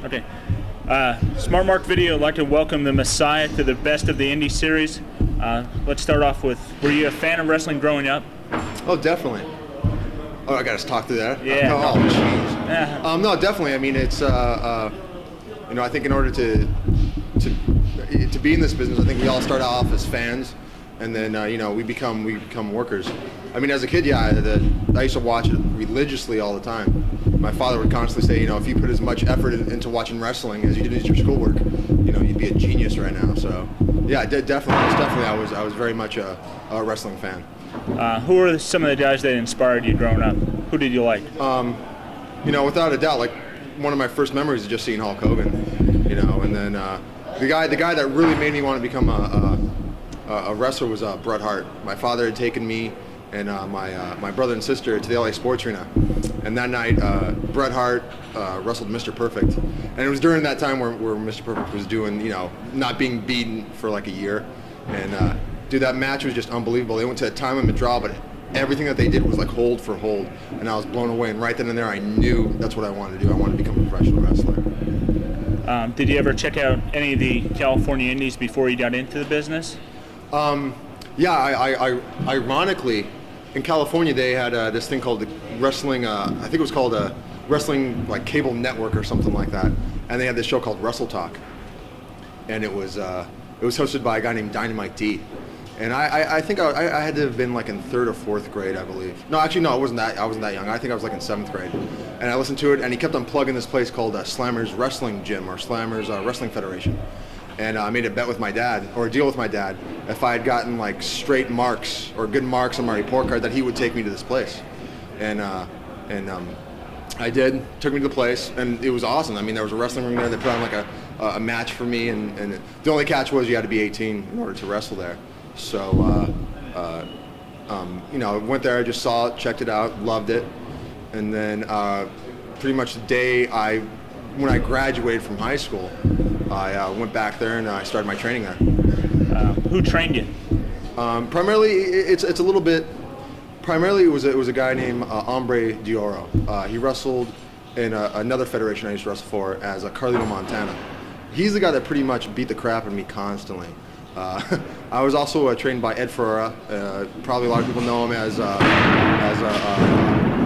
Okay. Smart Mark Video would like to welcome the Messiah to the Best of the Indie series. Let's start off with, were you a fan of wrestling growing up? Oh, definitely. Oh, I got to talk through that? Yeah. Oh, jeez. Yeah. No, definitely. I mean, it's, I think in order to be in this business, I think we all start off as fans, and then, we become workers. I mean, as a kid, I used to watch it religiously all the time. My father would constantly say, if you put as much effort into watching wrestling as you did into your schoolwork, you'd be a genius right now. So, yeah, definitely, I was very much a wrestling fan. Who were some of the guys that inspired you growing up? Who did you like? Without a doubt, like one of my first memories is just seeing Hulk Hogan, and then the guy that really made me want to become a wrestler was Bret Hart. My father had taken me and my brother and sister to the LA Sports Arena, and that night Bret Hart wrestled Mr. Perfect, and it was during that time where Mr. Perfect was doing, not being beaten for like a year, and dude, that match was just unbelievable. They went to a time limit draw, but everything that they did was like hold for hold, and I was blown away, and right then and there I knew that's what I wanted to do. I wanted to become a professional wrestler. Did you ever check out any of the California indies before you got into the business? Yeah, I ironically, in California they had this thing called the wrestling, I think it was called a wrestling like cable network or something like that, and they had this show called Wrestle Talk, and it was hosted by a guy named Dynamite D. And I think I had to have been like in 3rd or 4th grade, I believe. No, actually, no, I wasn't that young. I think I was like in 7th grade. And I listened to it, and he kept on plugging this place called Slammers Wrestling Gym or Slammers Wrestling Federation. And I made a bet with my dad, or a deal with my dad, if I had gotten like straight marks or good marks on my report card, that he would take me to this place. And I did. Took me to the place, and it was awesome. I mean, there was a wrestling ring there. They put on like a match for me, and the only catch was you had to be 18 in order to wrestle there. So, went there, I just saw it, checked it out, loved it. And then pretty much the day when I graduated from high school, I went back there and I started my training there. Who trained you? Primarily, it's a little bit, primarily it was a guy named Hombre D'Oro. He wrestled in another federation I used to wrestle for as Carlito Montana. He's the guy that pretty much beat the crap out of me constantly. I was also trained by Ed Ferreira. Probably a lot of people know him as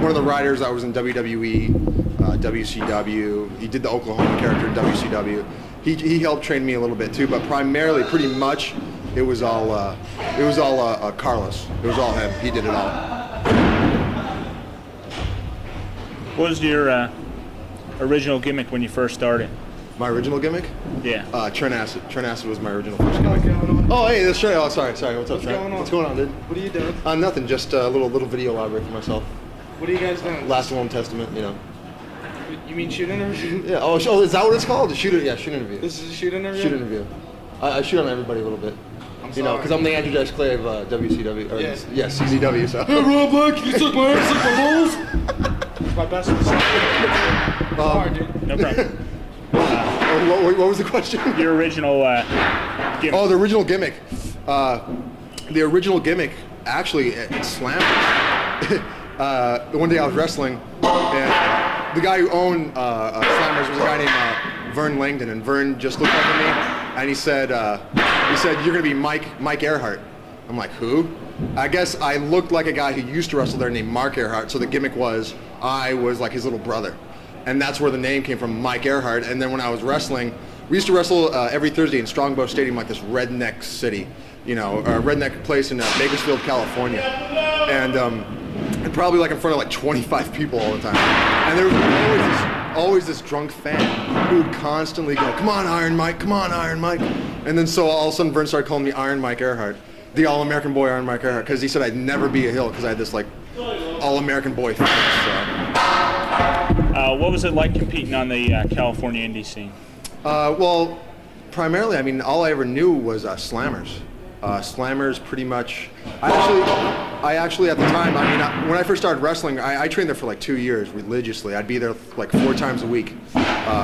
one of the writers that was in WWE, WCW. He did the Oklahoma character in WCW. He helped train me a little bit too, but primarily, pretty much, it was all Carlos. It was all him. He did it all. What was your original gimmick when you first started? My original gimmick? Yeah. Trent Acid. Trent Acid was my original first gimmick. Oh, hey, that's Trent. Oh, sorry. What's up, Trent? What's going on, dude? What are you doing? Nothing. Just a little video library for myself. What are you guys doing? Last Will and Testament, You mean shoot interview? Yeah. Oh, is that what it's called? Shoot interview. This is a shoot interview? Shoot interview. I shoot on everybody a little bit. I'm sorry. Because I'm the Andrew Dice Clay of WCW. Or, Yeah. CZW, so. Hey, Rob Black, can you suck my ass, suck my balls? It's my best one. Sorry, dude. No problem. What was the question? Your original gimmick. Oh, the original gimmick. The original gimmick, actually, at Slammers. One day I was wrestling, and the guy who owned Slammers was a guy named Vern Langdon, and Vern just looked up at me, and he said, "You're gonna be Mike Earhart." I'm like, who? I guess I looked like a guy who used to wrestle there named Mark Earhart, so the gimmick was I was like his little brother. And that's where the name came from, Mike Earhart. And then when I was wrestling, we used to wrestle every Thursday in Strongbow Stadium, like this redneck city, a redneck place in Bakersfield, California. And probably like in front of like 25 people all the time. And there was always this drunk fan who would constantly go, "Come on, Iron Mike, come on, Iron Mike." And then so all of a sudden Vern started calling me Iron Mike Earhart, the All-American boy Iron Mike Earhart, because he said I'd never be a heel because I had this like All-American boy face. So. What was it like competing on the California indie scene? Well, primarily, I mean, all I ever knew was Slammers. Slammers pretty much, I actually at the time, I mean, when I first started wrestling, I trained there for like 2 years religiously. I'd be there like 4 times a week,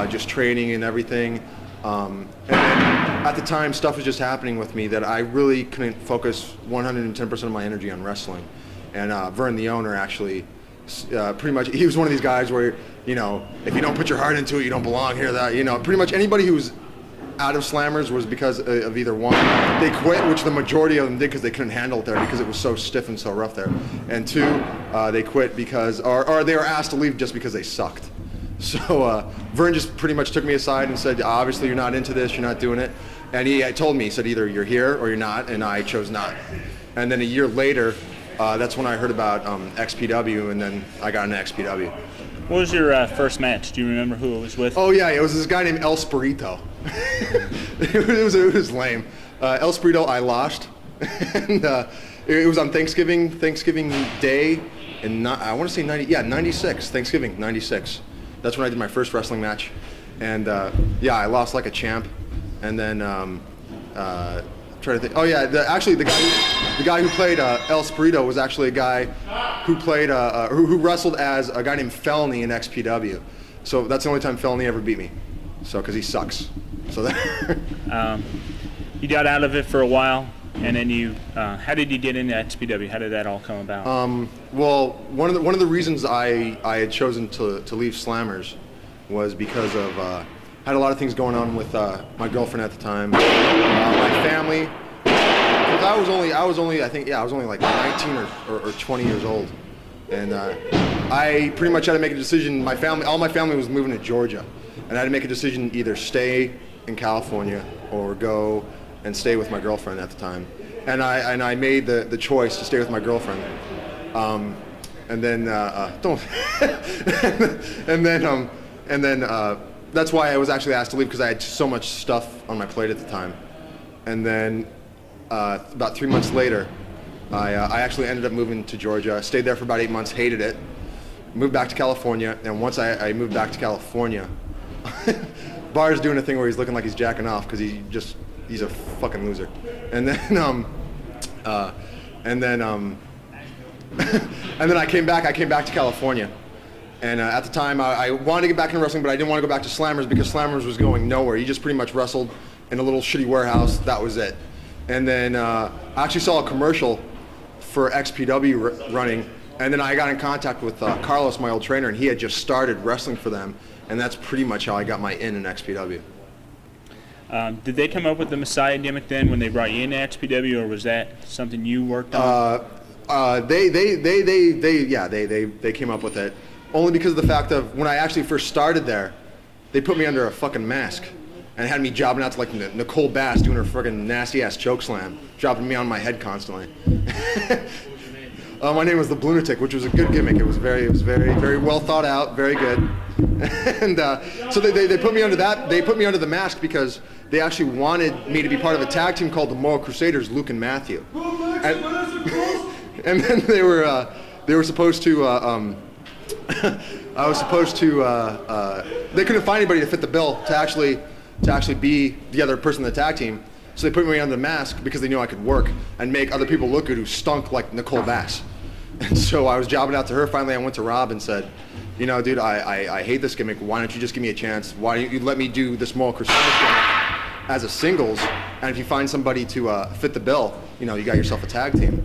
just training and everything. And then at the time, stuff was just happening with me that I really couldn't focus 110% of my energy on wrestling. And Vern, the owner, actually Pretty much, he was one of these guys where, you know, if you don't put your heart into it, you don't belong here. That, you know, pretty much anybody who's out of Slammers was because of either one, they quit, which the majority of them did because they couldn't handle it there because it was so stiff and so rough there, and two, they quit because, or they were asked to leave just because they sucked. So Vern just pretty much took me aside and said, obviously you're not into this, you're not doing it. And he told me, he said, either you're here or you're not, and I chose not. And then a year later, that's when I heard about XPW, and then I got into XPW. What was your first match? Do you remember who it was with? Oh yeah, it was this guy named El Spirito. it was lame. El Spirito, I lost. And it was on Thanksgiving Day, and I want to say 96, Thanksgiving, 96. That's when I did my first wrestling match. And yeah, I lost like a champ. And then, try to think. Oh yeah, actually the guy who played El Spirito was actually a guy who played who wrestled as a guy named Felony in XPW. So that's the only time Felony ever beat me. So because he sucks. So that. You got out of it for a while, and then you. How did you get into XPW? How did that all come about? Well, one of the reasons I had chosen to leave Slammers was because of. Had a lot of things going on with my girlfriend at the time, my family. Because I was only like 19 or 20 years old, and I pretty much had to make a decision. All my family was moving to Georgia, and I had to make a decision: either stay in California or go and stay with my girlfriend at the time. And I made the choice to stay with my girlfriend. And then that's why I was actually asked to leave, because I had so much stuff on my plate at the time. And then about 3 months later, I actually ended up moving to Georgia. Stayed there for about 8 months, hated it. Moved back to California, and once I moved back to California, Bar's doing a thing where he's looking like he's jacking off because he's a fucking loser. And then and then I came back to California. And at the time, I wanted to get back into wrestling, but I didn't want to go back to Slammers because Slammers was going nowhere. You just pretty much wrestled in a little shitty warehouse. That was it. And then I actually saw a commercial for XPW running, and then I got in contact with Carlos, my old trainer, and he had just started wrestling for them, and that's pretty much how I got my in XPW. Did they come up with the Messiah gimmick then when they brought you into XPW, or was that something you worked on? They came up with it. Only because of the fact of when I actually first started there, they put me under a fucking mask and had me jobbing out to like Nicole Bass doing her fucking nasty ass choke slam, dropping me on my head constantly. My name was the Blunatic, which was a good gimmick. It was very well thought out, very good. And so they put me under that. They put me under the mask because they actually wanted me to be part of a tag team called the Moral Crusaders, Luke and Matthew. And then they were supposed to. I was supposed to. They couldn't find anybody to fit the bill to actually be the other person in the tag team, so they put me under the mask because they knew I could work and make other people look good who stunk like Nicole Bass. And so I was jobbing out to her. Finally, I went to Rob and said, you know, dude, I hate this gimmick. Why don't you just give me a chance? Why don't you let me do this Moral Crusaders gimmick as a singles? And if you find somebody to fit the bill, you know, you got yourself a tag team.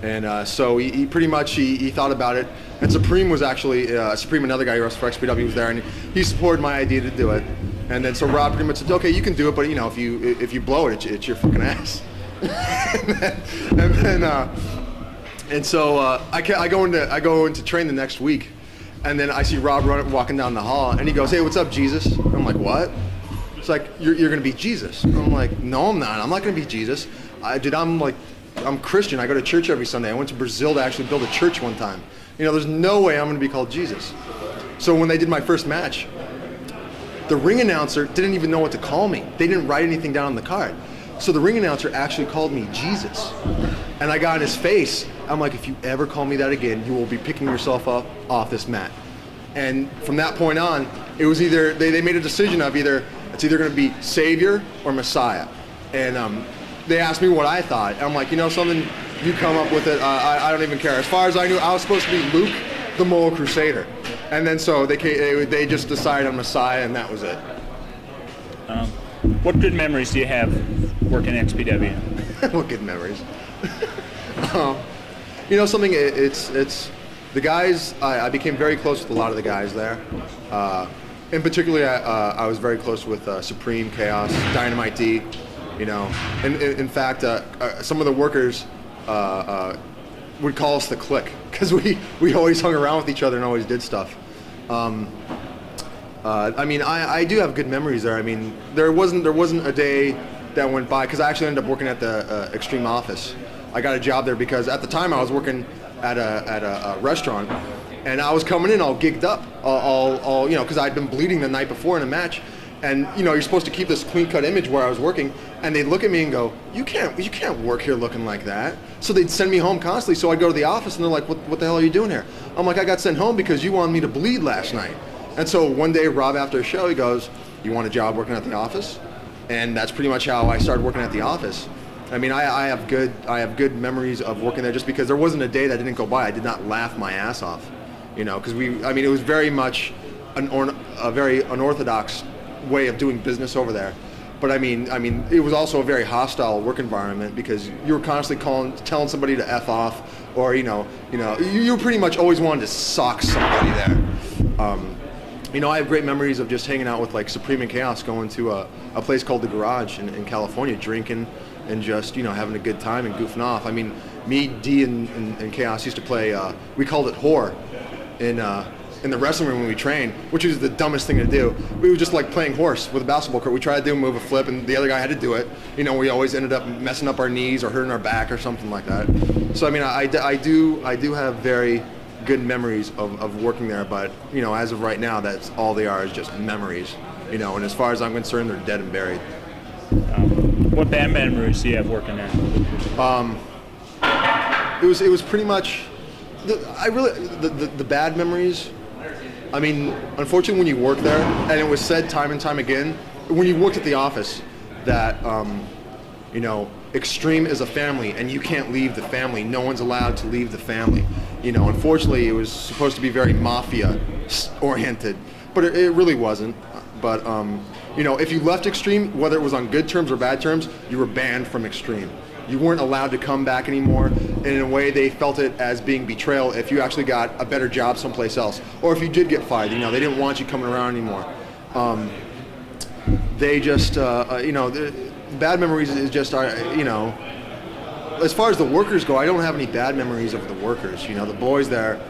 And so he pretty much he thought about it. And Supreme was actually Supreme, another guy who wrestled for XPW, was there, and he supported my idea to do it. And then so Rob pretty much said, okay, you can do it, but you know, if you blow it, it's your fucking ass. and so I go into train the next week, and then I see Rob walking down the hall, and he goes, hey, what's up, Jesus? And I'm like, what? It's like, you're gonna be Jesus. And I'm like, no, I'm not. I'm not gonna be Jesus. I'm Christian. I go to church every Sunday. I went to Brazil to actually build a church one time. You know, there's no way I'm going to be called Jesus. So when they did my first match, the ring announcer didn't even know what to call me. They didn't write anything down on the card. So the ring announcer actually called me Jesus. And I got in his face. I'm like, if you ever call me that again, you will be picking yourself up off this mat. And from that point on, it was either, they made a decision of it's either going to be Savior or Messiah. And they asked me what I thought. And I'm like, you know something, you come up with it. I don't even care. As far as I knew, I was supposed to be Luke, the Moral Crusader. And then so they just decided on Messiah, and that was it. What good memories do you have working at XPW? What good memories? You know something, it's The guys, I became very close with a lot of the guys there. In particular, I was very close with Supreme, Chaos, Dynamite D. You know, and in fact, some of the workers would call us the Clique because we always hung around with each other and always did stuff. I mean, I do have good memories there. I mean, there wasn't a day that went by because I actually ended up working at the Extreme office. I got a job there because at the time I was working at a restaurant, and I was coming in all gigged up, all you know, because I'd been bleeding the night before in a match, and you know you're supposed to keep this clean cut image where I was working, and they'd look at me and go, you can't work here looking like that. So they'd send me home constantly. So I'd go to the office and they're like, what the hell are you doing here? I'm like, I got sent home because you wanted me to bleed last night. And so one day Rob, after a show, he goes, you want a job working at the office? And that's pretty much how I started working at the office. I mean, I have good memories of working there just because there wasn't a day that didn't go by I did not laugh my ass off, you know, because it was very much a very unorthodox way of doing business over there. But I mean, it was also a very hostile work environment because you were constantly telling somebody to F off, or you were pretty much always wanting to sock somebody there. You know, I have great memories of just hanging out with like Supreme and Chaos, going to a place called The Garage in California, drinking and just, you know, having a good time and goofing off. I mean, me, D, and Chaos used to play, we called it whore in the wrestling room when we trained, which was the dumbest thing to do. We were just like playing horse with a basketball court. We tried to do a move, a flip, and the other guy had to do it. You know, we always ended up messing up our knees or hurting our back or something like that. So I mean, I do have very good memories of working there, but you know, as of right now, that's all they are, is just memories. You know, and as far as I'm concerned, they're dead and buried. What bad memories do you have working there? It was pretty much the bad memories. I mean, unfortunately, when you work there, and it was said time and time again, when you worked at the office, that you know, Extreme is a family, and you can't leave the family. No one's allowed to leave the family. You know, unfortunately, it was supposed to be very mafia-oriented, but it really wasn't. But you know, if you left Extreme, whether it was on good terms or bad terms, you were banned from Extreme. You weren't allowed to come back anymore, and in a way they felt it as being betrayal if you actually got a better job someplace else, or if you did get fired. You know, they didn't want you coming around anymore. They just, you know, the bad memories is just, you know, as far as the workers go, I don't have any bad memories of the workers. You know, the boys there,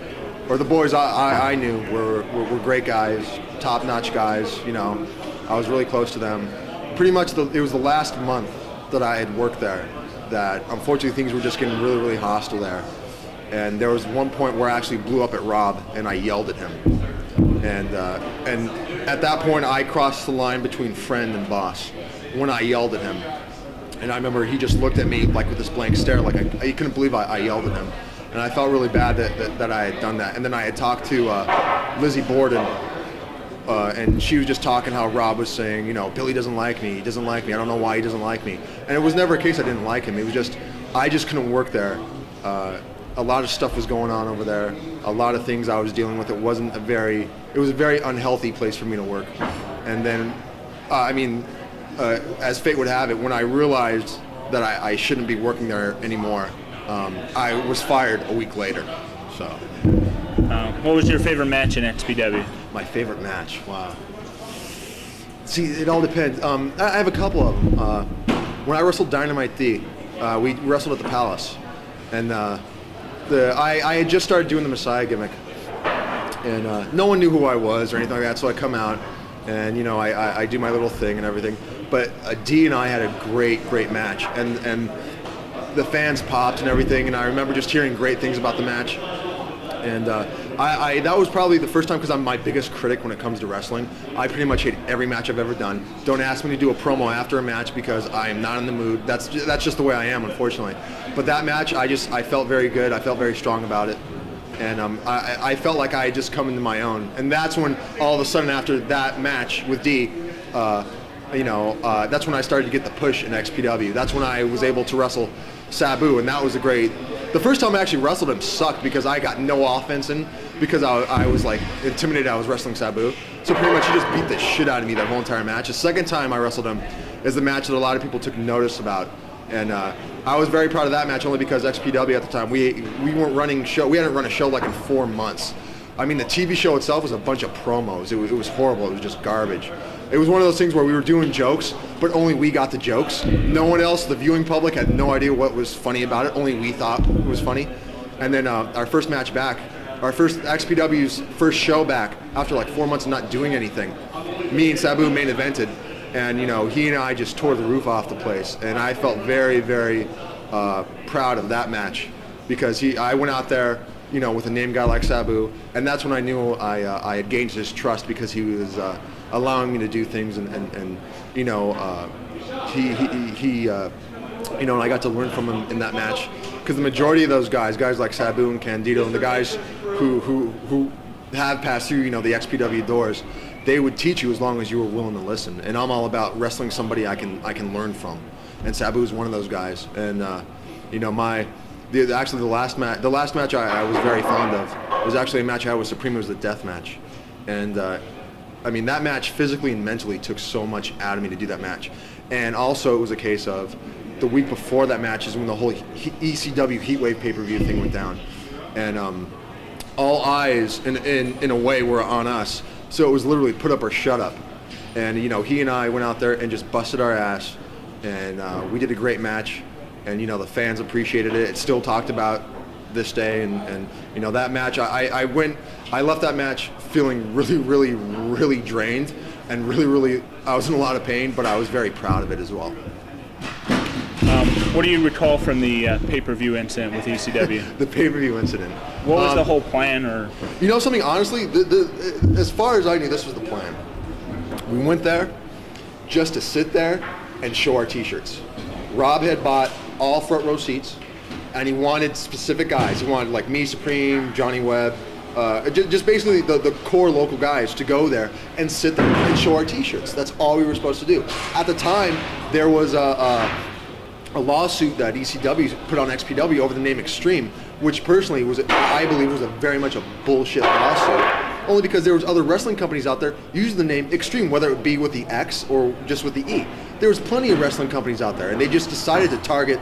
or the boys I knew were great guys, top-notch guys. You know, I was really close to them. Pretty much, it was the last month that I had worked there that unfortunately things were just getting really, really hostile there. And there was one point where I actually blew up at Rob and I yelled at him. And at that point I crossed the line between friend and boss when I yelled at him. And I remember he just looked at me like with this blank stare, like he couldn't believe I yelled at him. And I felt really bad that I had done that. And then I had talked to Lizzie Borden, and she was just talking how Rob was saying, you know, Billy doesn't like me, he doesn't like me, I don't know why he doesn't like me. And it was never a case I didn't like him, it was just, I just couldn't work there. A lot of stuff was going on over there, a lot of things I was dealing with. It was a very unhealthy place for me to work. And then, I mean, as fate would have it, when I realized that I shouldn't be working there anymore, I was fired a week later, so. What was your favorite match in XPW? My favorite match, wow. See, it all depends. I have a couple of them. When I wrestled Dynamite D, we wrestled at the Palace, and I had just started doing the Messiah gimmick, and no one knew who I was or anything like that, so I come out, and you know, I do my little thing and everything, but D and I had a great match, and the fans popped and everything, and I remember just hearing great things about the match. And that was probably the first time, because I'm my biggest critic when it comes to wrestling. I pretty much hate every match I've ever done. Don't ask me to do a promo after a match because I am not in the mood. That's just the way I am, unfortunately. But that match, I felt very good. I felt very strong about it. And I felt like I had just come into my own. And that's when all of a sudden after that match with D, you know, that's when I started to get the push in XPW. That's when I was able to wrestle Sabu, and that was the first time I actually wrestled him sucked because I got no offense in, because I was like intimidated I was wrestling Sabu. So pretty much he just beat the shit out of me that whole entire match. The second time I wrestled him is the match that a lot of people took notice about, And I was very proud of that match only because XPW at the time, we weren't running show. We hadn't run a show like in 4 months. I mean, the TV show itself was a bunch of promos. It was horrible. It was just garbage. It was one of those things where we were doing jokes, but only we got the jokes. No one else, the viewing public, had no idea what was funny about it. Only we thought it was funny. And then our first match back, our first XPW's first show back after like 4 months of not doing anything, me and Sabu main evented, and he and I just tore the roof off the place. And I felt very, very proud of that match because I went out there, with a name guy like Sabu, and that's when I knew I had gained his trust because he was allowing me to do things, and and I got to learn from him in that match because the majority of those guys like Sabu and Candido and the guys who have passed through the XPW doors, they would teach you as long as you were willing to listen. And I'm all about wrestling somebody I can learn from, and Sabu is one of those guys. And actually the last match I was very fond of was actually a match I had with Supreme. It was the death match, and I mean that match physically and mentally took so much out of me to do that match. And also it was a case of the week before that match is when the whole ECW Heatwave pay-per-view thing went down, and all eyes in a way were on us. So it was literally put up or shut up. And he and I went out there and just busted our ass, and we did a great match. And the fans appreciated it. It's still talked about this day. And that match, I left that match feeling really, really, really drained, and really, really, I was in a lot of pain, but I was very proud of it as well. What do you recall from the pay-per-view incident with ECW? The pay-per-view incident. What was the whole plan, or? Something, honestly, as far as I knew, this was the plan. We went there just to sit there and show our t-shirts. Rob had bought all front row seats, and he wanted specific guys. He wanted like me, Supreme, Johnny Webb, just basically the core local guys to go there and sit there and show our t-shirts. That's all we were supposed to do. At the time, there was a lawsuit that ECW put on XPW over the name Extreme, which personally I believe was very much a bullshit lawsuit, only because there was other wrestling companies out there using the name Extreme, whether it be with the X or just with the E. There was plenty of wrestling companies out there, and they just decided to target,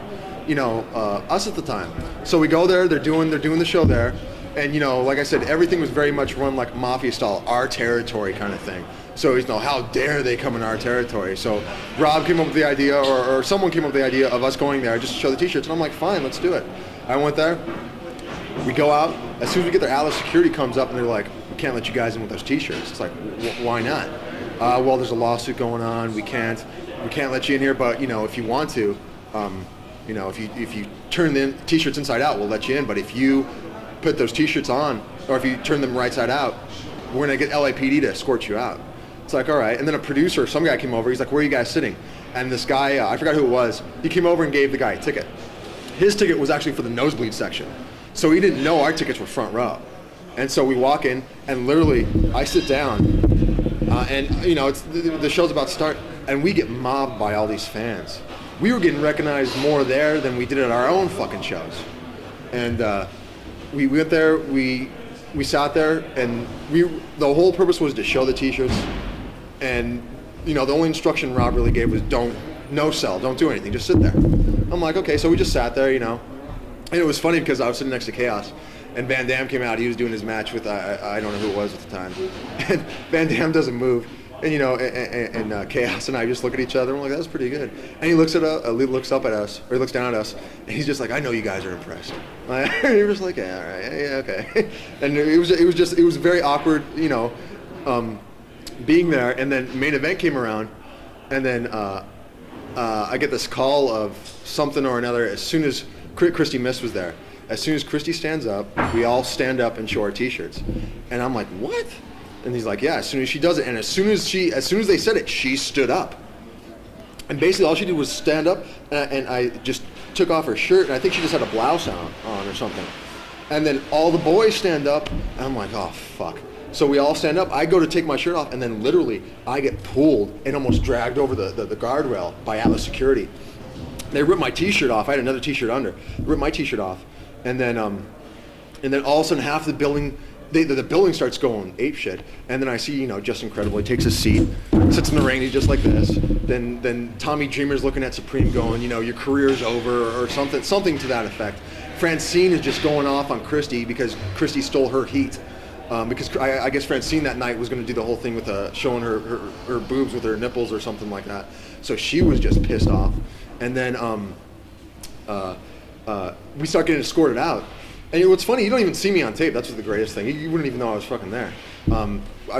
us at the time. So we go there, they're doing the show there, and like I said, everything was very much run like mafia style, our territory kind of thing. So how dare they come in our territory? So Rob came up with the idea, or someone came up with the idea of us going there just to show the t-shirts, and I'm like, fine, let's do it. I went there, we go out, as soon as we get there, Atlas Security comes up and they're like, we can't let you guys in with those t-shirts. It's like, why not? Well, there's a lawsuit going on, we can't let you in here, but if you want to, if you turn the t-shirts inside out, we'll let you in, but if you put those t-shirts on, or if you turn them right side out, we're gonna get LAPD to escort you out. It's like, all right. And then a producer, some guy came over, he's like, where are you guys sitting? And this guy, I forgot who it was, he came over and gave the guy a ticket. His ticket was actually for the nosebleed section. So he didn't know our tickets were front row. And so we walk in, and literally, I sit down, and the show's about to start, and we get mobbed by all these fans. We were getting recognized more there than we did at our own fucking shows. And we went there, we sat there, and the whole purpose was to show the t-shirts. And the only instruction Rob really gave was no sell, don't do anything, just sit there. I'm like, okay, so we just sat there, and it was funny because I was sitting next to Chaos, and Van Dam came out. He was doing his match with I don't know who it was at the time, and Van Dam doesn't move, and and Chaos and I just look at each other, and we're like, that was pretty good. And he looks up at us, or he looks down at us, and he's just like, I know you guys are impressed. And he was like, yeah, all right, yeah, okay. And it was very awkward, being there. And then main event came around, and then I get this call of something or another as soon as Christy Miss was there. As soon as Christy stands up, we all stand up and show our t-shirts. And I'm like, what? And he's like, yeah, as soon as she does it. And as soon as they said it, she stood up. And basically all she did was stand up, and I just took off her shirt, and I think she just had a blouse on or something. And then all the boys stand up, and I'm like, oh, fuck. So we all stand up. I go to take my shirt off, and then literally I get pulled and almost dragged over the guardrail by Atlas Security. They ripped my t-shirt off. I had another t-shirt under. They ripped my t-shirt off. And then all of a sudden half the building the building starts going ape shit, and then I see, you know, Just Incredible. He takes a seat, sits in the ring, he's just like this. Then Tommy Dreamer's looking at Supreme, going, you know, your career's over, or something to that effect. Francine is just going off on Christy because Christy stole her heat. Because I guess Francine that night was going to do the whole thing with showing her boobs with her nipples or something like that. So she was just pissed off. And then we start getting escorted out. And what's funny, you don't even see me on tape. That's what's the greatest thing. You wouldn't even know I was fucking there.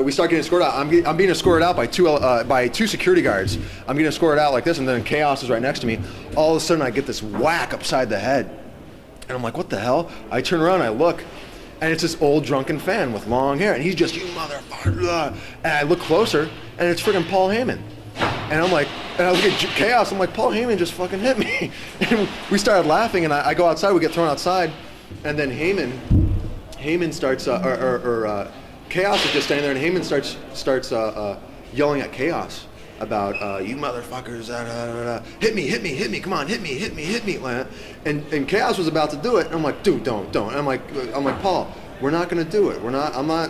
We start getting escorted out. I'm being escorted out by two security guards. I'm getting escorted out like this, and then Chaos is right next to me. All of a sudden, I get this whack upside the head. And I'm like, what the hell? I turn around, I look, and it's this old drunken fan with long hair. And he's just, you motherfucker. And I look closer, and it's freaking Paul Heyman. And I'm like, and I look at Chaos, I'm like, Paul Heyman just fucking hit me. And we started laughing, and I go outside, we get thrown outside. And then Heyman starts, Chaos is just standing there, and Heyman starts yelling at Chaos about, you motherfuckers, hit me, come on, hit me. And Chaos was about to do it, and I'm like, dude, don't. And I'm like, Paul, we're not gonna do it.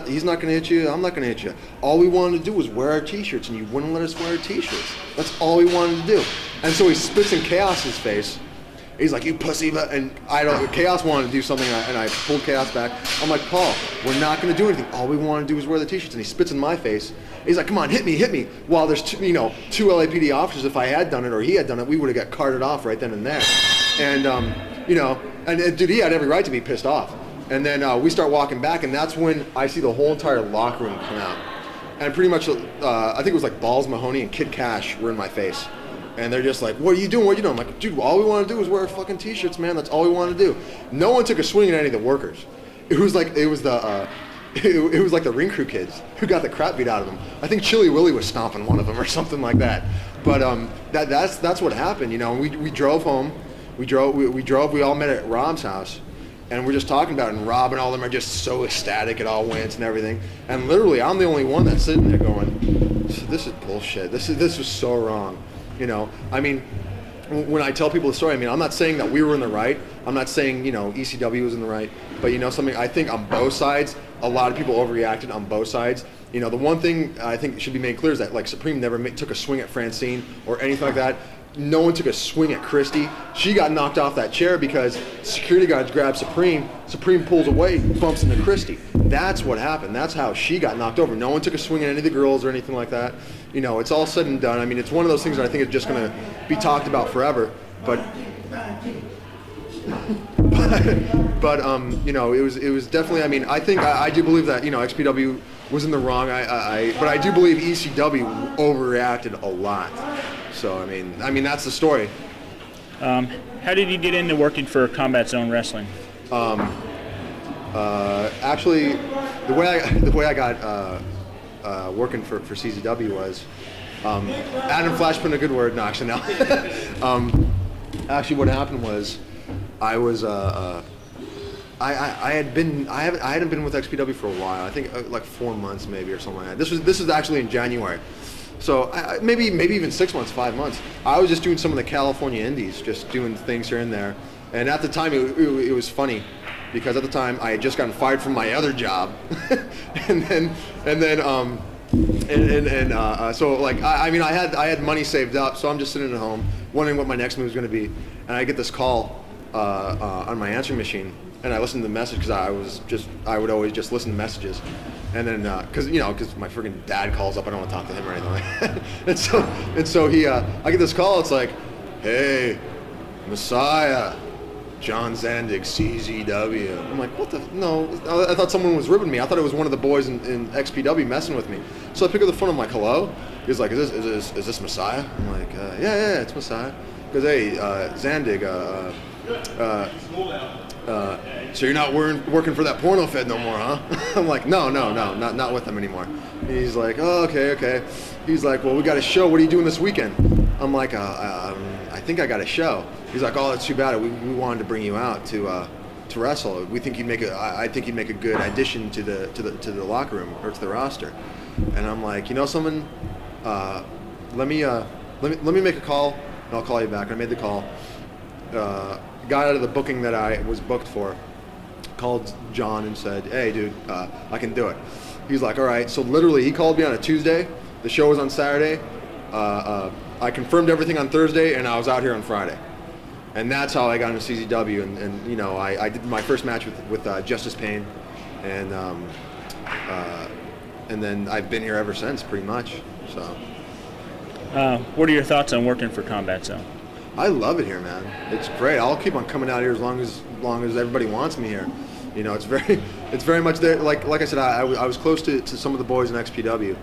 He's not gonna hit you, I'm not gonna hit you. All we wanted to do was wear our t-shirts, and you wouldn't let us wear our t-shirts. That's all we wanted to do. And so he spits in Chaos's face. He's like, you pussy, and Chaos wanted to do something, and I pulled Chaos back. I'm like, Paul, we're not going to do anything. All we want to do is wear the t-shirts. And he spits in my face. He's like, come on, hit me. While there's two LAPD officers, if I had done it or he had done it, we would have got carted off right then and there. And, dude, he had every right to be pissed off. And then we start walking back, and that's when I see the whole entire locker room come out. And pretty much, I think it was like Balls Mahoney and Kid Cash were in my face. And they're just like, what are you doing? I'm like, dude, all we want to do is wear fucking t-shirts, man. That's all we want to do. No one took a swing at any of the workers. It was like the ring crew kids who got the crap beat out of them. I think Chili Willy was stomping one of them or something like that. But that's what happened, you know. We drove home. We all met at Rob's house, and we're just talking about it. And Rob and all of them are just so ecstatic. It all went and everything. And literally, I'm the only one that's sitting there going, this is bullshit. This was so wrong. You know, I mean, when I tell people the story, I mean, I'm not saying that we were in the right. I'm not saying, you know, ECW was in the right. But, you know, something, I think on both sides, a lot of people overreacted on both sides. You know, the one thing I think should be made clear is that, like, Supreme never took a swing at Francine or anything like that. No one took a swing at Christy. She got knocked off that chair because security guards grabbed Supreme. Supreme pulls away, bumps into Christy. That's what happened. That's how she got knocked over. No one took a swing at any of the girls or anything like that. You know, it's all said and done. I mean, it's one of those things that I think is just going to be talked about forever. But you know, it was definitely. I mean, I think I do believe that, you know, XPW was in the wrong. But I do believe ECW overreacted a lot. So I mean that's the story. How did you get into working for Combat Zone Wrestling? Actually, the way I got working for CZW was Adam Flash put in a good word. No, actually no. Actually, what happened was I was I hadn't been with XPW for a while. I think like 4 months maybe or something like that. This was actually in January. So maybe even 6 months, 5 months. I was just doing some of the California indies, just doing things here and there. And at the time, it was funny because at the time I had just gotten fired from my other job, so like I mean I had money saved up, so I'm just sitting at home wondering what my next move is going to be, and I get this call on my answering machine, and I listen to the message because I would always just listen to messages. And then, because my freaking dad calls up, I don't want to talk to him or anything like that. and so I get this call. It's like, hey, Messiah, John Zandig, CZW. I'm like, what the? No, I thought someone was ribbing me. I thought it was one of the boys in XPW messing with me. So I pick up the phone. I'm like, hello. He's like, is this Messiah? I'm like, yeah, it's Messiah. He goes, hey, Zandig, so you're not working for that porno fed no more, huh? I'm like, no, not with them anymore. And he's like, oh, okay. He's like, well, we got a show. What are you doing this weekend? I'm like, I think I got a show. He's like, oh, that's too bad. We wanted to bring you out to wrestle. We think I think you'd make a good addition to the locker room or to the roster. And I'm like, you know something? Let me make a call and I'll call you back. And I made the call. Got out of the booking that I was booked for. called John and said, hey, dude, I can do it. He's like, all right. So literally, he called me on a Tuesday. The show was on Saturday. I confirmed everything on Thursday, and I was out here on Friday. And that's how I got into CZW. And you know, I did my first match with Justice Payne, and then I've been here ever since, pretty much. So. What are your thoughts on working for Combat Zone? I love it here, man. It's great. I'll keep on coming out here as long as everybody wants me here. You know, it's very much there. Like I said, I was close to some of the boys in XPW,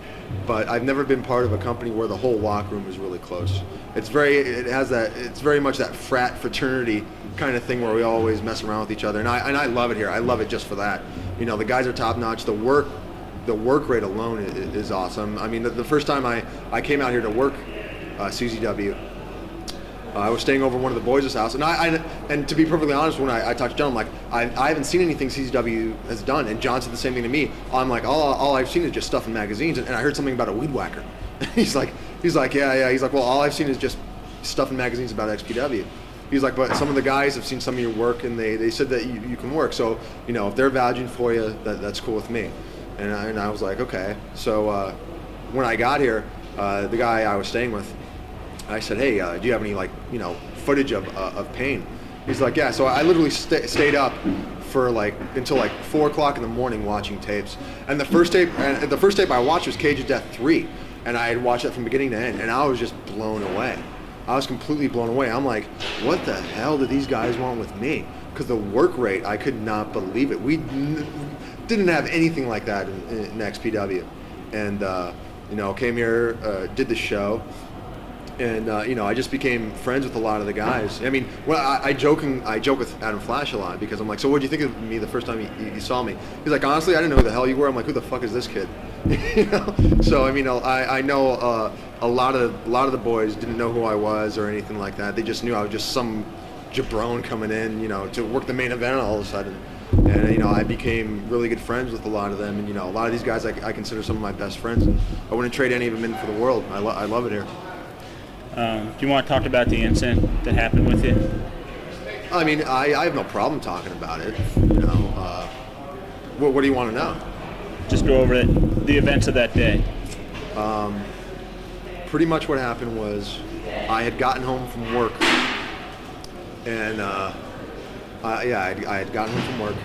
but I've never been part of a company where the whole locker room is really close. It's very much that fraternity kind of thing where we always mess around with each other, and I love it here. I love it just for that. You know, the guys are top notch. The work rate alone is awesome. I mean, the first time I came out here to work CZW, I was staying over at one of the boys' house, and to be perfectly honest, when I talked to John, I'm like, I haven't seen anything CZW has done, and John said the same thing to me. I'm like, all I've seen is just stuff in magazines, and I heard something about a weed whacker. He's like, yeah. He's like, well, all I've seen is just stuff in magazines about XPW. He's like, but some of the guys have seen some of your work, and they said that you can work. So, you know, if they're vouching for you, that's cool with me. And I was like, okay. So when I got here, the guy I was staying with, I said, hey, do you have any, like, you know, footage of Payne? He's like, yeah. So I literally stayed up for until 4 o'clock in the morning watching tapes. And the first tape I watched was Cage of Death 3, and I had watched it from beginning to end, and I was just blown away. I was completely blown away. I'm like, what the hell do these guys want with me? Because the work rate, I could not believe it. We didn't have anything like that in XPW, and you know, came here, did the show. And you know, I just became friends with a lot of the guys. I mean, well, I joke with Adam Flash a lot because I'm like, so what did you think of me the first time you saw me? He's like, honestly, I didn't know who the hell you were. I'm like, who the fuck is this kid? You know? So I mean, I know a lot of the boys didn't know who I was or anything like that. They just knew I was just some jabron coming in, you know, to work the main event all of a sudden. And you know, I became really good friends with a lot of them. And you know, a lot of these guys I consider some of my best friends, and I wouldn't trade any of them in for the world. I love it here. Do you want to talk about the incident that happened with you? I mean, I have no problem talking about it. You know, what do you want to know? Just go over the events of that day. Pretty much what happened was I had gotten home from work, and I had gotten home from work,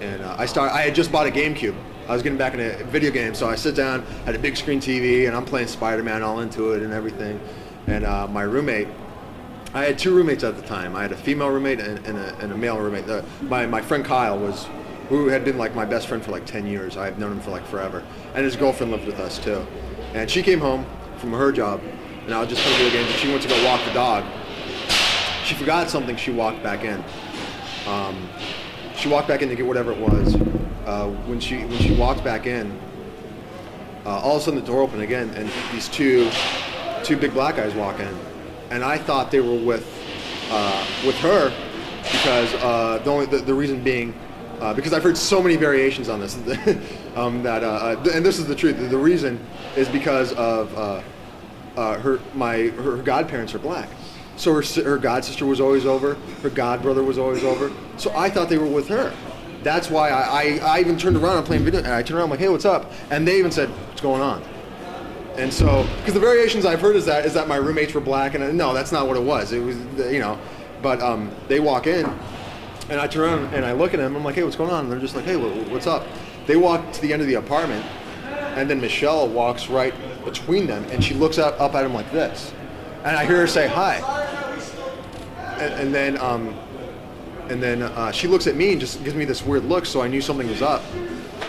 and I had just bought a GameCube. I was getting back into video games, so I sit down, had a big screen TV, and I'm playing Spider-Man all into it and everything. And my roommate, I had two roommates at the time. I had a female roommate and a male roommate. My friend Kyle who had been like my best friend for like 10 years. I've known him for like forever. And his girlfriend lived with us too. And she came home from her job, and I was just playing video games, and she went to go walk the dog. She forgot something, she walked back in. She walked back in to get whatever it was. When she walked back in, all of a sudden the door opened again, and these two big black guys walk in, and I thought they were with her because the reason being because I've heard so many variations on this and this is the truth. The reason is because of her godparents are black, so her god sister was always over, her god brother was always over, so I thought they were with her. That's why I even turned around. I'm playing video, and I turned around, I'm like, hey, what's up? And they even said, what's going on? And so, because the variations I've heard is that my roommates were black, and no, that's not what it was. It was, you know, but they walk in, and I turn around and I look at them. I'm like, hey, what's going on? And they're just like, hey, what's up? They walk to the end of the apartment, and then Michelle walks right between them, and she looks up at them like this, and I hear her say hi, and then she looks at me and just gives me this weird look, so I knew something was up.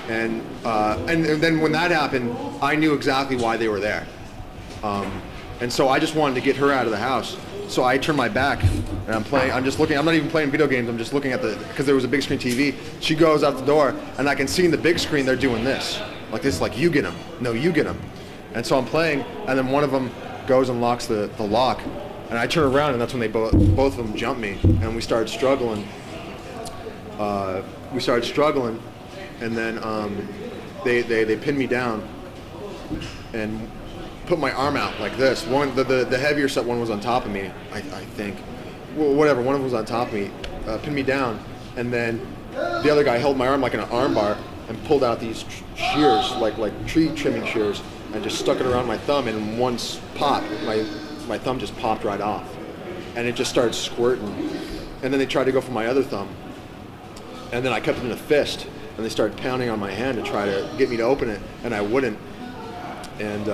And then when that happened, I knew exactly why they were there. And so I just wanted to get her out of the house. So I turned my back, and I'm just looking. I'm not even playing video games. I'm just looking at because there was a big screen TV. She goes out the door, and I can see in the big screen they're doing this, like you get him. No, you get him. And so I'm playing, and then one of them goes and locks the lock, and I turn around, and that's when they both of them jump me, and we started struggling. And then they pinned me down and put my arm out like this. The heavier set one was on top of me, I think. Well, whatever, one of them was on top of me, pinned me down, and then the other guy held my arm like in an arm bar and pulled out these shears, like tree trimming shears, and just stuck it around my thumb, and in one pop, my thumb just popped right off, and it just started squirting. And then they tried to go for my other thumb, and then I kept it in a fist, and they started pounding on my hand to try to get me to open it, and I wouldn't. And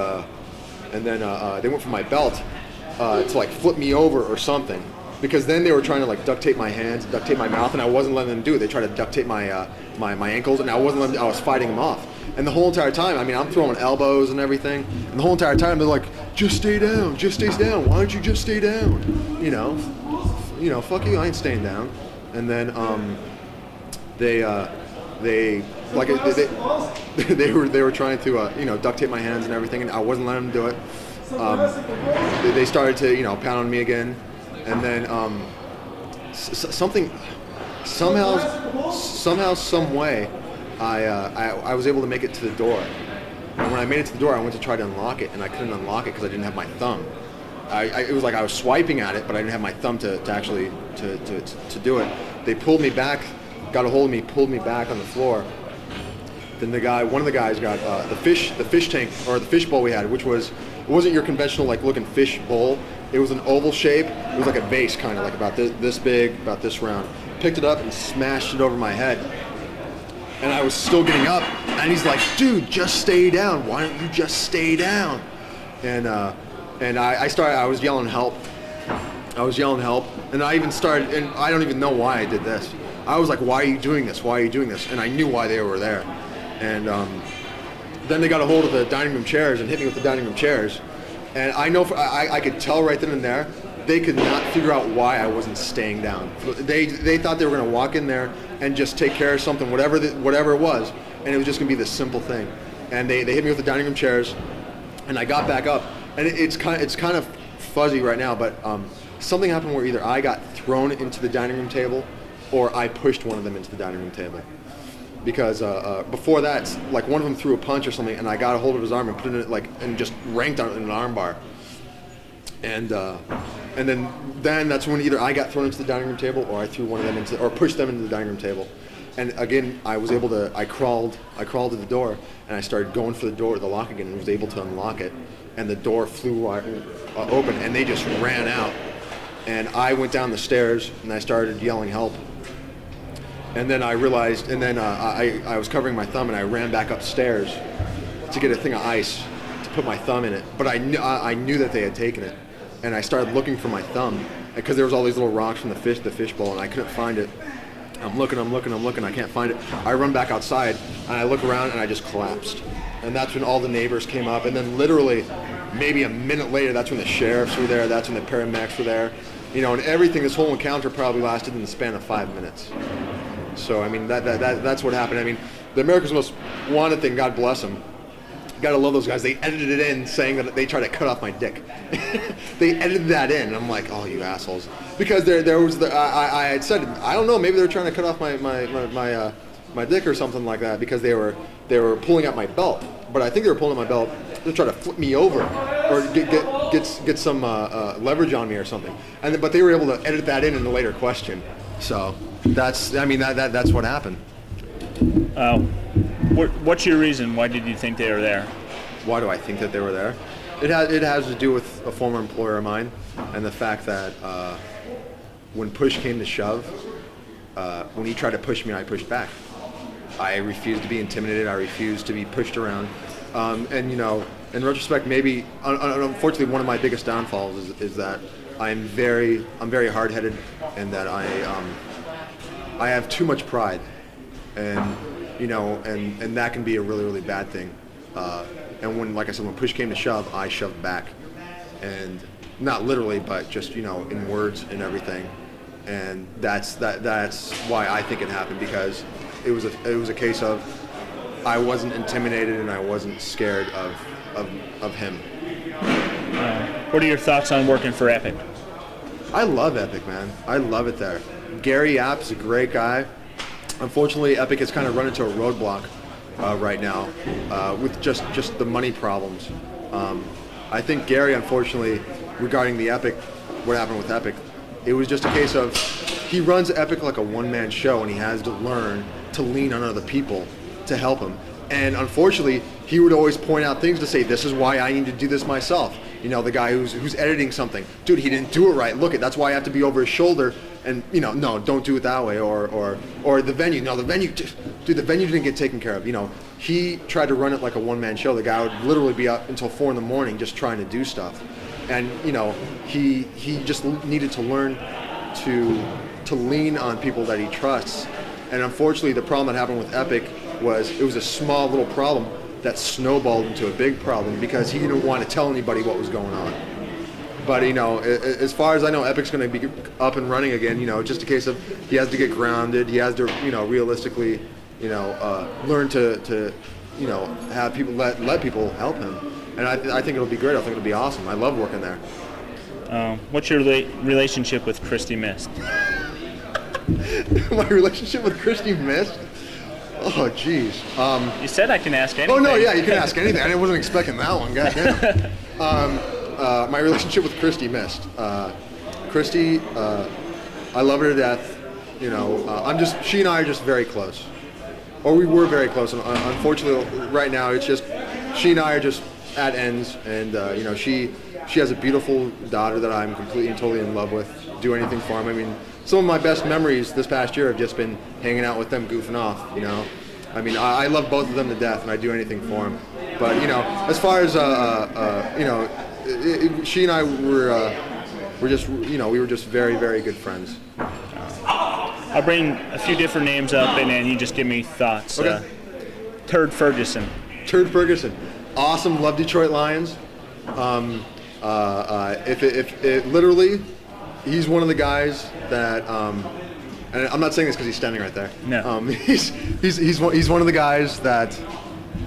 then they went for my belt to like flip me over or something, because then they were trying to like duct tape my hands, duct tape my mouth, and I wasn't letting them do it. They tried to duct tape my my ankles, and I wasn't letting. I was fighting them off. And the whole entire time, I mean, I'm throwing elbows and everything, and the whole entire time they're like, "Just stay down, just stay down. Why don't you just stay down?" You know, fuck you, I ain't staying down. And then they were trying to duct tape my hands and everything, and I wasn't letting them do it. They started to pound on me again, and then somehow, some way, I was able to make it to the door. And when I made it to the door, I went to try to unlock it, and I couldn't unlock it because I didn't have my thumb. It was like I was swiping at it, but I didn't have my thumb to actually to do it. They pulled me back, got a hold of me, pulled me back on the floor. Then one of the guys got the fish tank, or the fish bowl we had, which it wasn't your conventional like looking fish bowl. It was an oval shape. It was like a vase, kind of like about this big, about this round. Picked it up and smashed it over my head. And I was still getting up, and he's like, "Dude, just stay down. Why don't you just stay down?" And I was yelling help. And I even started, and I don't even know why I did this. I was like, "Why are you doing this? Why are you doing this?" And I knew why they were there. And then they got a hold of the dining room chairs and hit me with the dining room chairs. And I know, I could tell right then and there, they could not figure out why I wasn't staying down. They thought they were going to walk in there and just take care of something, whatever it was, and it was just going to be this simple thing. And they hit me with the dining room chairs, and I got back up. And it's kind of fuzzy right now, but something happened where either I got thrown into the dining room table, or I pushed one of them into the dining room table. Because before that, like one of them threw a punch or something, and I got a hold of his arm and put it in and just ranked on it in an arm bar. And then that's when either I got thrown into the dining room table, or I threw one of them or pushed them into the dining room table. And again, I crawled to the door, and I started going for the lock again, and was able to unlock it. And the door flew open, and they just ran out. And I went down the stairs, and I started yelling help. And then I realized, and then I was covering my thumb, and I ran back upstairs to get a thing of ice to put my thumb in it. But I knew that they had taken it, and I started looking for my thumb, because there was all these little rocks from the fish bowl, and I couldn't find it. I'm looking, I can't find it. I run back outside, and I look around, and I just collapsed. And that's when all the neighbors came up, and then literally, maybe a minute later, that's when the sheriffs were there, that's when the paramedics were there. And everything, this whole encounter probably lasted in the span of 5 minutes. So, I mean, that's what happened. I mean, the America's Most Wanted thing, God bless them. Gotta love those guys. They edited it in saying that they tried to cut off my dick. They edited that in, and I'm like, oh, you assholes. Because there was I had said, I don't know, maybe they were trying to cut off my dick or something like that, because they were pulling out my belt. But I think they were pulling out my belt to try to flip me over or get some leverage on me or something. But they were able to edit that in a later question. So that's what happened. What's your reason? Why did you think they were there? Why do I think that they were there? It has to do with a former employer of mine, and the fact that when push came to shove, when he tried to push me, I pushed back. I refused to be intimidated. I refused to be pushed around. And in retrospect, maybe unfortunately one of my biggest downfalls is that I'm very hard-headed, and that I have too much pride, and and that can be a really, really bad thing. And when, like I said, when push came to shove, I shoved back, and not literally, but just in words and everything. And that's why I think it happened, because it was a case of I wasn't intimidated and I wasn't scared of him. What are your thoughts on working for Epic? I love Epic, man. I love it there. Gary App is a great guy. Unfortunately, Epic has kind of run into a roadblock right now with just the money problems. I think Gary, unfortunately, regarding the Epic, what happened with Epic, It was just a case of he runs Epic like a one-man show, and he has to learn to lean on other people to help him. And unfortunately, he would always point out things to say, this is why I need to do this myself. You know, the guy who's editing something, dude, he didn't do it right. Look, that's why I have to be over his shoulder. And you know, no, don't do it that way. Or the venue, no, the venue, dude, the venue didn't get taken care of. You know, he tried to run it like a one-man show. The guy would literally be up until 4 a.m. just trying to do stuff. And you know, he just needed to learn to lean on people that he trusts. And unfortunately, the problem that happened with Epic was it was a small little problem that snowballed into a big problem because he didn't want to tell anybody what was going on. But you know, as far as I know, Epic's going to be up and running again. You know, it's just a case of he has to get grounded. He has to, you know, realistically, you know, learn to, you know, have people let people help him. And I think it'll be great. I think it'll be awesome. I love working there. What's your relationship with Christy Mist? My relationship with Christy Mist? Oh, jeez. You said I can ask anything. Oh no, yeah, you can ask anything. I wasn't expecting that one. Goddamn. My relationship with Christy Mist. Christy, I love her to death. You know, she and I are just very close, or we were very close. And unfortunately, right now, it's just she and I are just at ends. And you know, she has a beautiful daughter that I'm completely and totally in love with. Do anything for him. I mean, some of my best memories this past year have just been hanging out with them, goofing off. You know, I mean, I love both of them to death, and I do anything for them. But you know, as far as you know. She and I were just, you know, we were just very, very good friends. I'll bring a few different names up, and then you just give me thoughts. Okay. Turd Ferguson. Turd Ferguson, awesome. Love Detroit Lions. If it literally, he's one of the guys that, and I'm not saying this because he's standing right there. No. He's one of the guys that,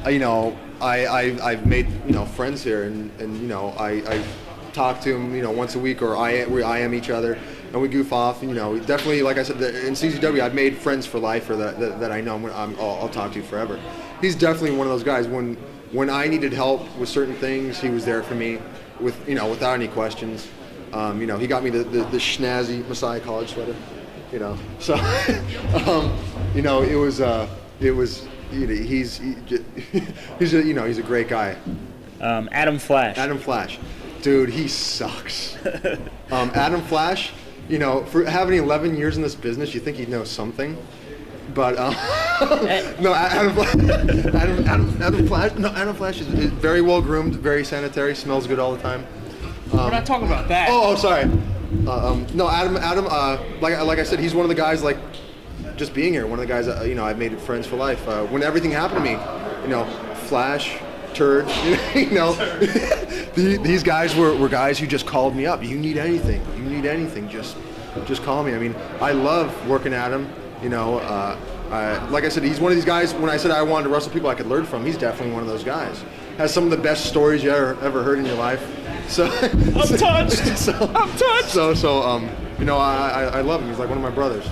you know. I've made, you know, friends here, and you know, I talk to him, you know, once a week, or I am each other, and we goof off. And, you know, definitely, like I said, in CZW, I've made friends for life, or that I know I'll talk to forever. He's definitely one of those guys. When I needed help with certain things, he was there for me, with, you know, without any questions. You know, he got me the snazzy Messiah College sweater, you know. So, you know, it was. He's a great guy. Adam Flash. Adam Flash, dude, he sucks. Adam Flash, you know, for having 11 years in this business, you think he'd know something, but no, Adam Flash. No, Adam Flash is very well groomed, very sanitary, smells good all the time. We're not talking about that. Oh, sorry. No, Adam. Like I said, he's one of the guys like. Just being here, one of the guys that, you know, I've made friends for life. When everything happened to me, you know, Flash, Turd, you know, these guys were guys who just called me up. You need anything, just call me. I mean, I love working at him. You know, like I said, he's one of these guys. When I said I wanted to wrestle people I could learn from, he's definitely one of those guys. Has some of the best stories you ever heard in your life. So I'm touched. I'm touched. So you know, I love him. He's like one of my brothers.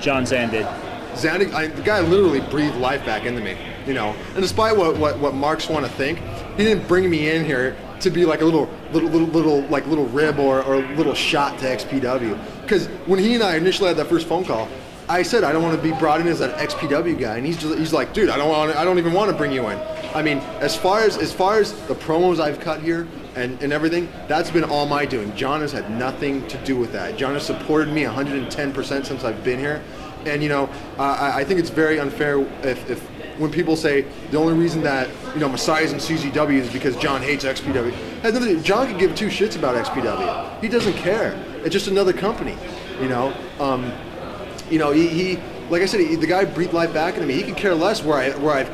John Zandig. Zandig, the guy literally breathed life back into me, you know. And despite what Marks want to think, he didn't bring me in here to be like a little rib or a little shot to XPW. Because when he and I initially had that first phone call, I said I don't want to be brought in as that XPW guy, and he's like, dude, I don't even want to bring you in. I mean, as far as the promos I've cut here and everything, that's been all my doing. John has had nothing to do with that. John has supported me 110% since I've been here, and you know, I think it's very unfair if when people say the only reason that, you know, Messiah's in CZW is because John hates XPW. Has nothing. John could give two shits about XPW. He doesn't care. It's just another company, you know. You know, he like I said, the guy breathed life back into me. He could care less where I've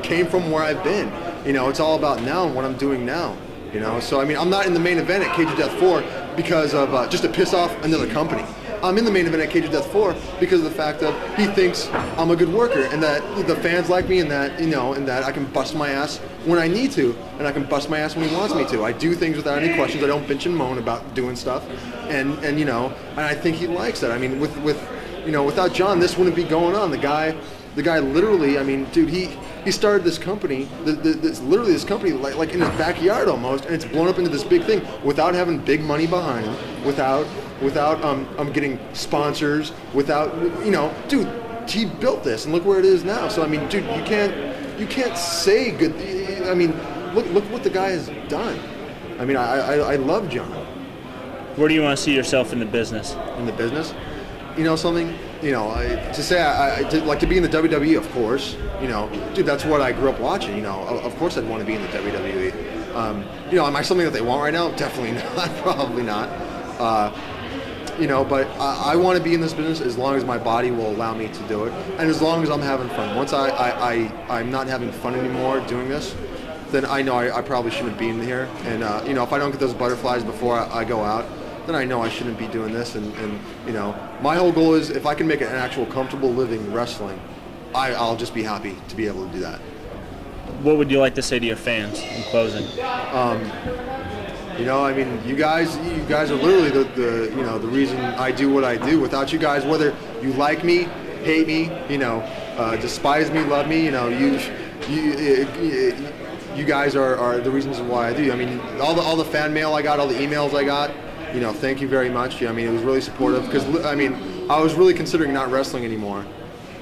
came from, where I've been. You know, it's all about now and what I'm doing now. You know, so I mean, I'm not in the main event at Cage of Death 4 because of just to piss off another company. I'm in the main event at Cage of Death 4 because of the fact that he thinks I'm a good worker and that the fans like me, and that, you know, and that I can bust my ass when I need to, and I can bust my ass when he wants me to. I do things without any questions. I don't bitch and moan about doing stuff, and you know, and I think he likes that. I mean, with you know, without John, this wouldn't be going on. The guy literally, I mean, dude, he started this company, literally this company like in his backyard almost, and it's blown up into this big thing without having big money behind him, without, without getting sponsors, without, dude, he built this and look where it is now. So I mean, dude, you can't say good. I mean, look what the guy has done. I mean, I love John. Where do you want to see yourself in the business? In the business, something, to say I'd like to be in the WWE, of course. Dude, that's what I grew up watching. Of course I'd want to be in the WWE. Am I something that they want right now? Definitely not. Probably not. But I want to be in this business as long as my body will allow me to do it, and as long as I'm having fun. Once I'm not having fun anymore doing this, then I know I probably shouldn't be in here. And if I don't get those butterflies before I go out, then I know I shouldn't be doing this. And my whole goal is if I can make an actual comfortable living wrestling, I'll just be happy to be able to do that. What would you like to say to your fans in closing? I mean, you guys are literally the reason I do what I do. Without you guys, whether you like me, hate me, despise me, love me, you guys are the reasons why I do. I mean, all the fan mail I got, all the emails I got, thank you very much. I mean, it was really supportive because I mean, I was really considering not wrestling anymore.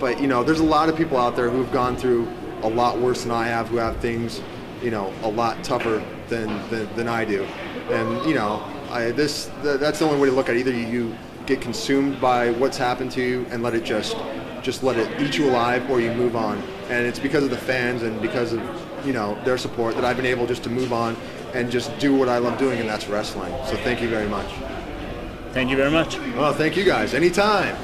But there's a lot of people out there who've gone through a lot worse than I have, who have things, a lot tougher than I do. And that's the only way to look at it. Either you get consumed by what's happened to you and let it just let it eat you alive, or you move on. And it's because of the fans and because of their support that I've been able just to move on and just do what I love doing, and that's wrestling. So thank you very much. Thank you very much. Well, thank you guys. Anytime.